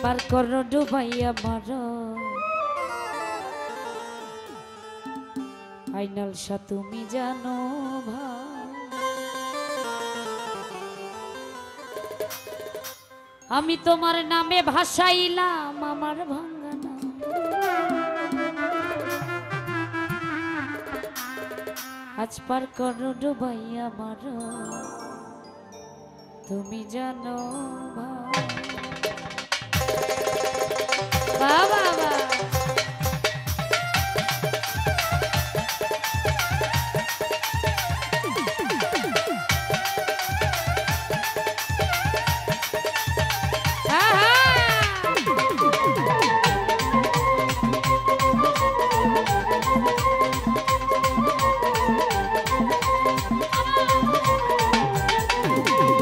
পার করো ডুবাইয়া মারো ফাইনাল সা তুমি জানো ভাই আমি তোমার নামে ভাসাইলাম আমার ভাঙা নাম আজ পার করো ডুবাইয়া মারো তুমি জানো ভাই বাবা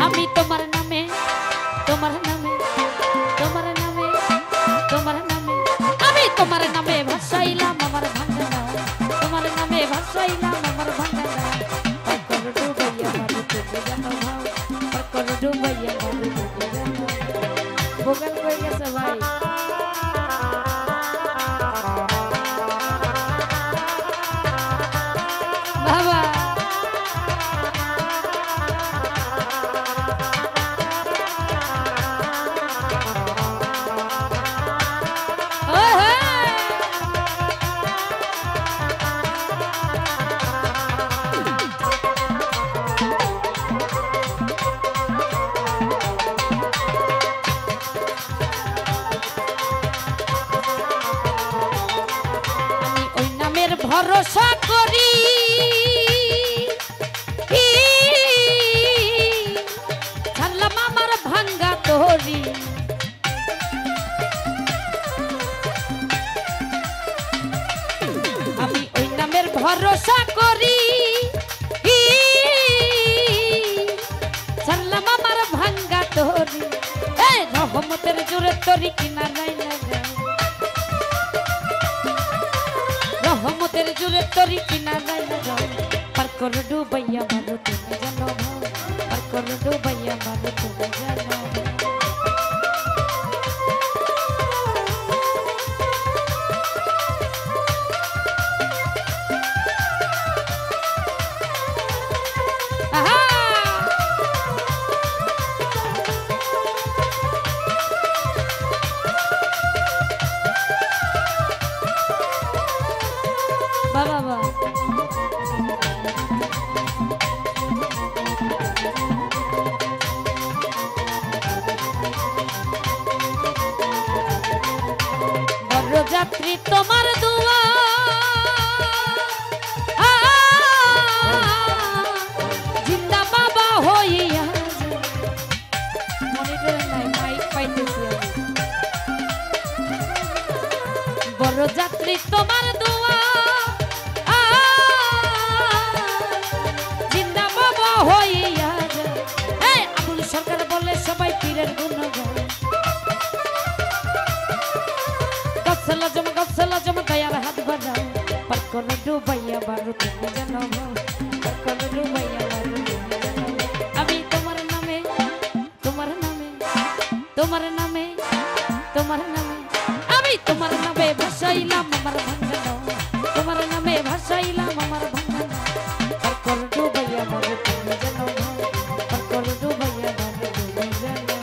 আমি তোমার নামে তোমার নামে তোমার নামে তোমার নামে আমি তোমার নামে ভাসাইলাম আমার ভাঙা নাম তোমার নামে ভাসাইলাম আমার ভাঙা নাম পার করো ডুবাইয়া মারো তুমি জানো ভাই পার করো ডুবাইয়া মারো তুমি জানো ভোগাল কই গেছে ভাই বাবা ভরসা করি ছাড়লাম আমার ভাঙ্গা তোরি আমি ওই নামের ভরসা করি ছাড়লাম আমার ভাঙ্গা তোরি রহমতের জোরে তোরি কিনা নাই না রহমতের জোরে তরি কিনা যায় না যাও পার করো ডুবাইয়া মারো তুমি জানো ভাই পার করো ডুবাইয়া মারো তুমি জানো বাবা বরযাত্রী তোমার দুয়া জিন্দা বাবা হইয়া মনিটরে নাই মাইক পাইতেছি বরযাত্রী তোমার দুয়া হইয়া যায় আবুল সরকার বলে সবাই পীরের গুণগান গছলা জম দয়ার হাত বাড়াও পার করো ডুবাইয়া মারো তুমি জানো পার করো ডুবাইয়া মারো তুমি জানো আমি তোমার নামে তোমার নামে তোমার নামে তোমার নামে আমি তোমার নামে ভাসাইলাম আমার ভাঙা নাম তোমার নামে ভাসাইলাম আমার ভাঙা নাম পার করো ডুবাইয়া মারো তুমি জানো পার করো ডুবাইয়া মারো তুমি জানো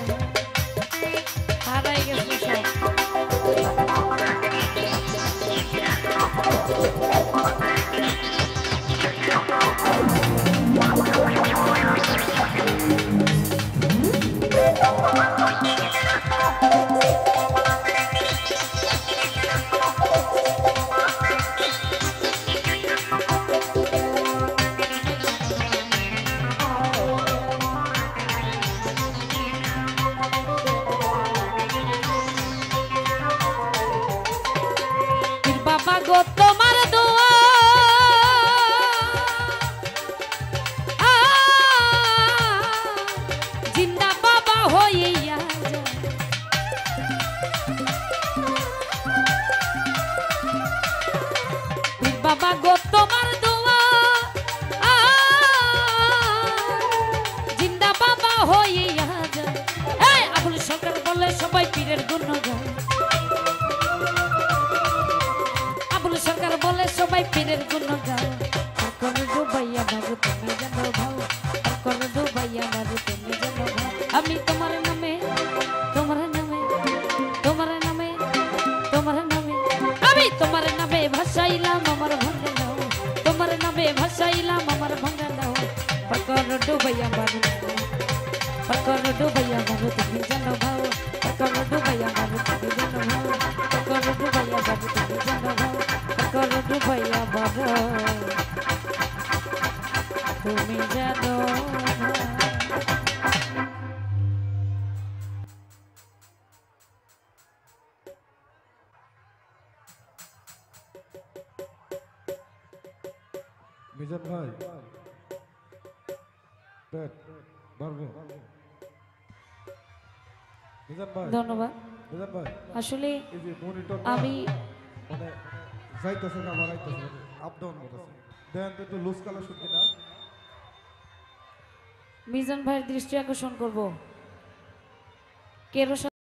হারাই গেছে ডুবাইয়া মারো পার করো ডুবাইয়া মারো তুমি জানো ভাও পার করো ডুবাইয়া মারো তুমি জানো ভাও পার করো ডুবাইয়া মারো তুমি জানো ভাও পার করো ডুবাইয়া মারো তুমি জানো মিজান ভাই ব্যাট মারবো মিজান ভাই ধন্যবাদ মিজান ভাই আসলে এই যে মনিটর আমি মানে যাইতেছে না আবার আইতেছে আপ ডাউন করতেছে দেন তো একটু লুজ কালার শুট কিনা মিজান ভাইয়ের দৃষ্টি আকর্ষণ করব কেরোসিন